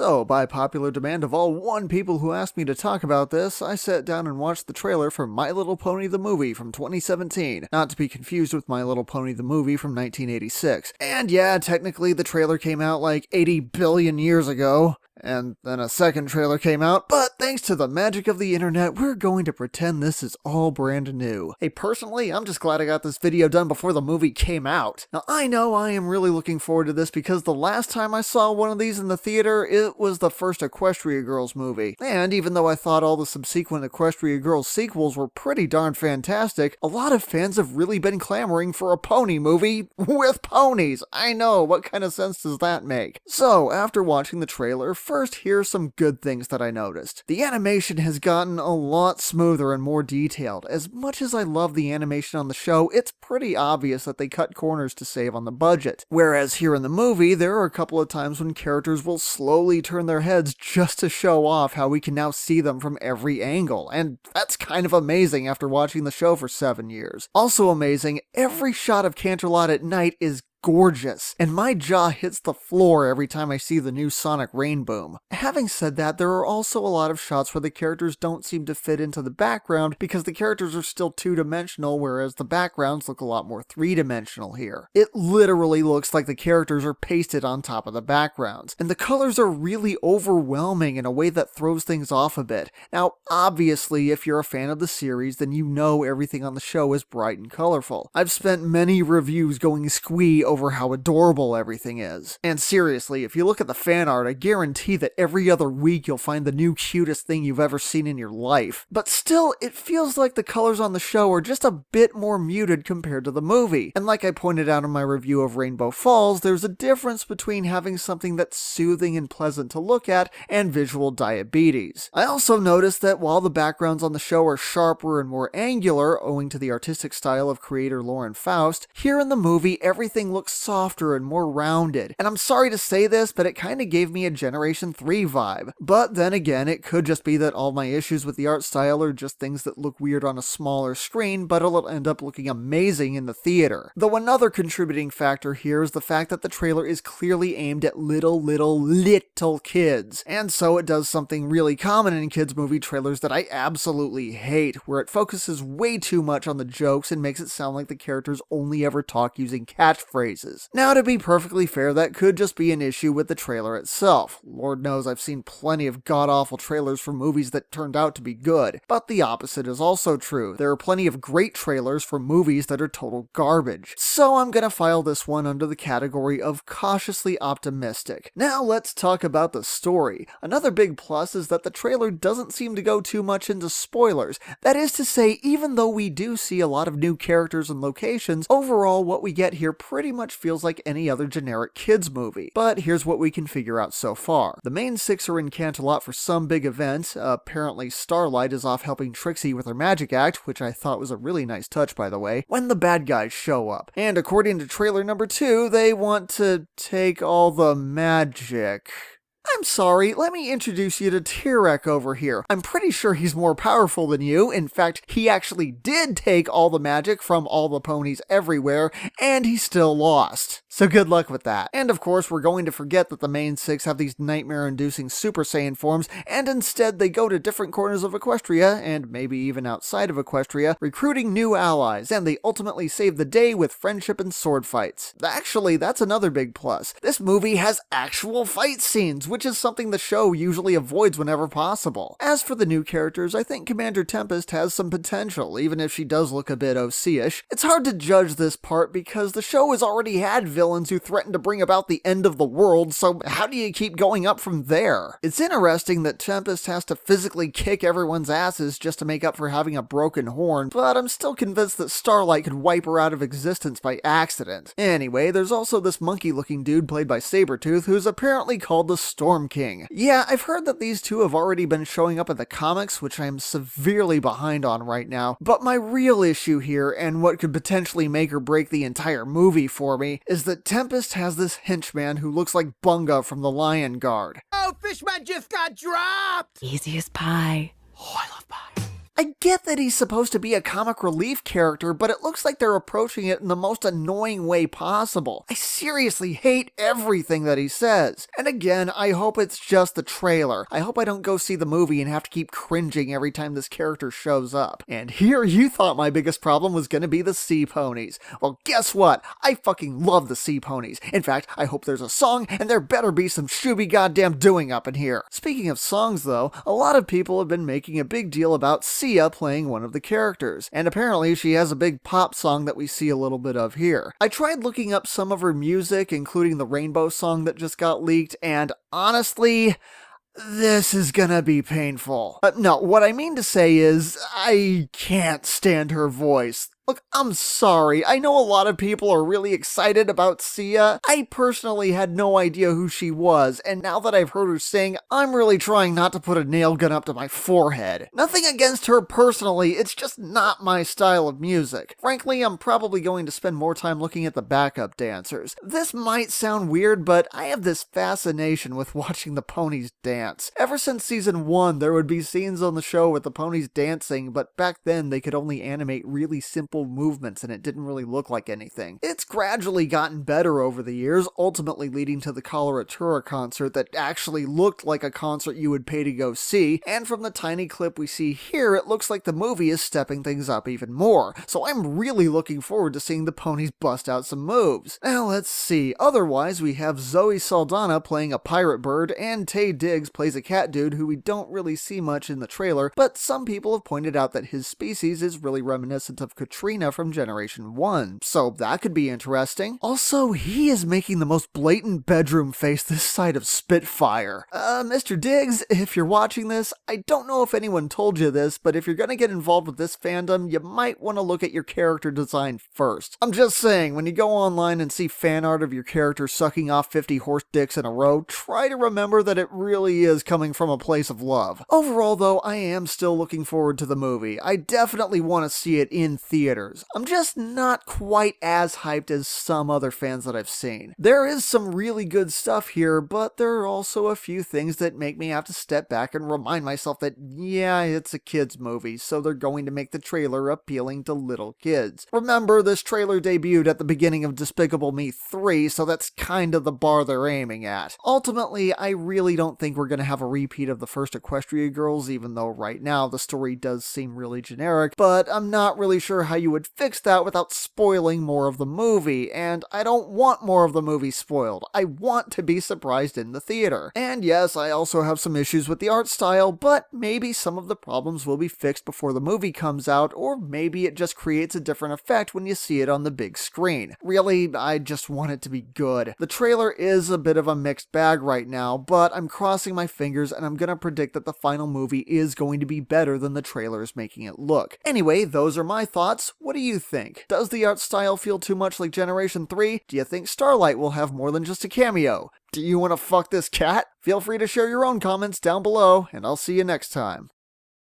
So, by popular demand of all one people who asked me to talk about this, I sat down and watched the trailer for My Little Pony the movie from 2017, not to be confused with My Little Pony the movie from 1986. And yeah, technically the trailer came out like 80 billion years ago. And then a second trailer came out, but thanks to the magic of the internet, we're going to pretend this is all brand new. Hey, personally, I'm just glad I got this video done before the movie came out. Now, I know I am really looking forward to this because the last time I saw one of these in the theater, it was the first Equestria Girls movie. And even though I thought all the subsequent Equestria Girls sequels were pretty darn fantastic, a lot of fans have really been clamoring for a pony movie with ponies. I know, what kind of sense does that make? So, after watching the trailer, first, here's some good things that I noticed. The animation has gotten a lot smoother and more detailed. As much as I love the animation on the show, it's pretty obvious that they cut corners to save on the budget. Whereas here in the movie, there are a couple of times when characters will slowly turn their heads just to show off how we can now see them from every angle, and that's kind of amazing after watching the show for 7 years. Also amazing, every shot of Canterlot at night is gorgeous, and my jaw hits the floor every time I see the new Sonic Rain Boom. Having said that, there are also a lot of shots where the characters don't seem to fit into the background because the characters are still two-dimensional, whereas the backgrounds look a lot more three-dimensional here. It literally looks like the characters are pasted on top of the backgrounds, and the colors are really overwhelming in a way that throws things off a bit. Now, obviously, if you're a fan of the series, then you know everything on the show is bright and colorful. I've spent many reviews going squee over how adorable everything is. And seriously, if you look at the fan art, I guarantee that every other week you'll find the new cutest thing you've ever seen in your life. But still, it feels like the colors on the show are just a bit more muted compared to the movie. And like I pointed out in my review of Rainbow Falls, there's a difference between having something that's soothing and pleasant to look at and visual diabetes. I also noticed that while the backgrounds on the show are sharper and more angular, owing to the artistic style of creator Lauren Faust, here in the movie everything looks softer and more rounded. And I'm sorry to say this, but it kind of gave me a Generation 3 vibe. But then again, it could just be that all my issues with the art style are just things that look weird on a smaller screen, but it'll end up looking amazing in the theater. Though another contributing factor here is the fact that the trailer is clearly aimed at little kids. And so it does something really common in kids movie trailers that I absolutely hate, where it focuses way too much on the jokes and makes it sound like the characters only ever talk using catchphrases. Now, to be perfectly fair, that could just be an issue with the trailer itself. Lord knows I've seen plenty of god-awful trailers for movies that turned out to be good, but the opposite is also true. There are plenty of great trailers for movies that are total garbage. So I'm gonna file this one under the category of cautiously optimistic. Now let's talk about the story. Another big plus is that the trailer doesn't seem to go too much into spoilers. That is to say, even though we do see a lot of new characters and locations, overall what we get here pretty much feels like any other generic kids movie. But here's what we can figure out so far. The main six are in Canterlot for some big event. Apparently Starlight is off helping Trixie with her magic act, which I thought was a really nice touch, by the way, when the bad guys show up. And according to trailer number 2, they want to take all the magic. I'm sorry, let me introduce you to Tyrek over here. I'm pretty sure he's more powerful than you. In fact, he actually did take all the magic from all the ponies everywhere, and he still lost. So good luck with that. And of course, we're going to forget that the main six have these nightmare-inducing Super Saiyan forms, and instead they go to different corners of Equestria, and maybe even outside of Equestria, recruiting new allies, and they ultimately save the day with friendship and sword fights. Actually, that's another big plus. This movie has actual fight scenes, which is something the show usually avoids whenever possible. As for the new characters, I think Commander Tempest has some potential, even if she does look a bit OC-ish. It's hard to judge this part because the show has already had villains who threaten to bring about the end of the world, so how do you keep going up from there? It's interesting that Tempest has to physically kick everyone's asses just to make up for having a broken horn, but I'm still convinced that Starlight could wipe her out of existence by accident. Anyway, there's also this monkey-looking dude played by Sabretooth who's apparently called the Storm King. Yeah, I've heard that these two have already been showing up in the comics, which I am severely behind on right now, but my real issue here, and what could potentially make or break the entire movie for me, is that Tempest has this henchman who looks like Bunga from the Lion Guard. Oh, Fishman just got dropped! Easy as pie. Oh, I love pie. I get that he's supposed to be a comic relief character, but it looks like they're approaching it in the most annoying way possible. I seriously hate everything that he says. And again, I hope it's just the trailer. I hope I don't go see the movie and have to keep cringing every time this character shows up. And here you thought my biggest problem was gonna be the sea ponies. Well, guess what? I fucking love the sea ponies. In fact, I hope there's a song, and there better be some shooby goddamn doing up in here. Speaking of songs though, a lot of people have been making a big deal about Sia playing one of the characters, and apparently she has a big pop song that we see a little bit of here. I tried looking up some of her music, including the Rainbow song that just got leaked, and honestly, this is gonna be painful. No, what I mean to say is, I can't stand her voice. Look, I'm sorry. I know a lot of people are really excited about Sia. I personally had no idea who she was, and now that I've heard her sing, I'm really trying not to put a nail gun up to my forehead. Nothing against her personally, it's just not my style of music. Frankly, I'm probably going to spend more time looking at the backup dancers. This might sound weird, but I have this fascination with watching the ponies dance. Ever since season 1, there would be scenes on the show with the ponies dancing, but back then they could only animate really simple movements and it didn't really look like anything. It's gradually gotten better over the years, ultimately leading to the Coloratura concert that actually looked like a concert you would pay to go see, and from the tiny clip we see here, it looks like the movie is stepping things up even more, so I'm really looking forward to seeing the ponies bust out some moves. Now let's see, otherwise we have Zoe Saldana playing a pirate bird, and Taye Diggs plays a cat dude who we don't really see much in the trailer, but some people have pointed out that his species is really reminiscent of Katrina from Generation 1, so that could be interesting. Also, he is making the most blatant bedroom face this side of Spitfire. Mr. Diggs, if you're watching this, I don't know if anyone told you this, but if you're gonna get involved with this fandom, you might want to look at your character design first. I'm just saying, when you go online and see fan art of your character sucking off 50 horse dicks in a row, try to remember that it really is coming from a place of love. Overall though, I am still looking forward to the movie. I definitely want to see it in theaters. I'm just not quite as hyped as some other fans that I've seen. There is some really good stuff here, but there are also a few things that make me have to step back and remind myself that, yeah, it's a kid's movie, so they're going to make the trailer appealing to little kids. Remember, this trailer debuted at the beginning of Despicable Me 3, so that's kind of the bar they're aiming at. Ultimately, I really don't think we're going to have a repeat of the first Equestria Girls, even though right now the story does seem really generic, but I'm not really sure how you would fix that without spoiling more of the movie, and I don't want more of the movie spoiled. I want to be surprised in the theater. And yes, I also have some issues with the art style, but maybe some of the problems will be fixed before the movie comes out, or maybe it just creates a different effect when you see it on the big screen. Really, I just want it to be good. The trailer is a bit of a mixed bag right now, but I'm crossing my fingers and I'm gonna predict that the final movie is going to be better than the trailer is making it look. Anyway, those are my thoughts. What do you think? Does the art style feel too much like Generation 3? Do you think Starlight will have more than just a cameo? Do you want to fuck this cat? Feel free to share your own comments down below, and I'll see you next time.